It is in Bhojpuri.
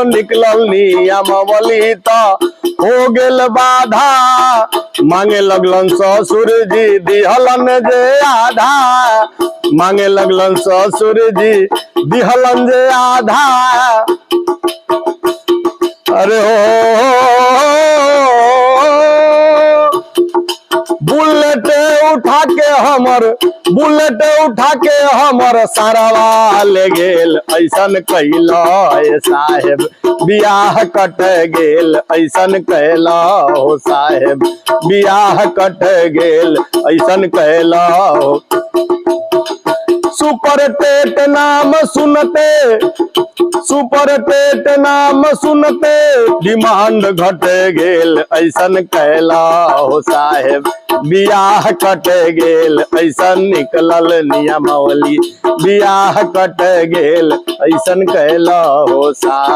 निकलल नियमावली तो हो गेल बाधा। मांगे लगलन ससुर जी दिहलन जे आधा, मांगे लगलन ससुर जी दिहलन जे आधा। अरे हो बुलेट उठा के हमर सारावा ले गेल, ऐसन कैला साहेब बियाह कट गेल, ऐसन कैला हो साहेब बियाह कट गेल, ऐसन कैला हो। सुपर टेट नाम सुनते डिमांड घट गेल, ऐसन कैला हो साहेब बियाह कट गेल, ऐसन निकलल नियमावली बियाह कट गेल, ऐसन कैला हो साहेब।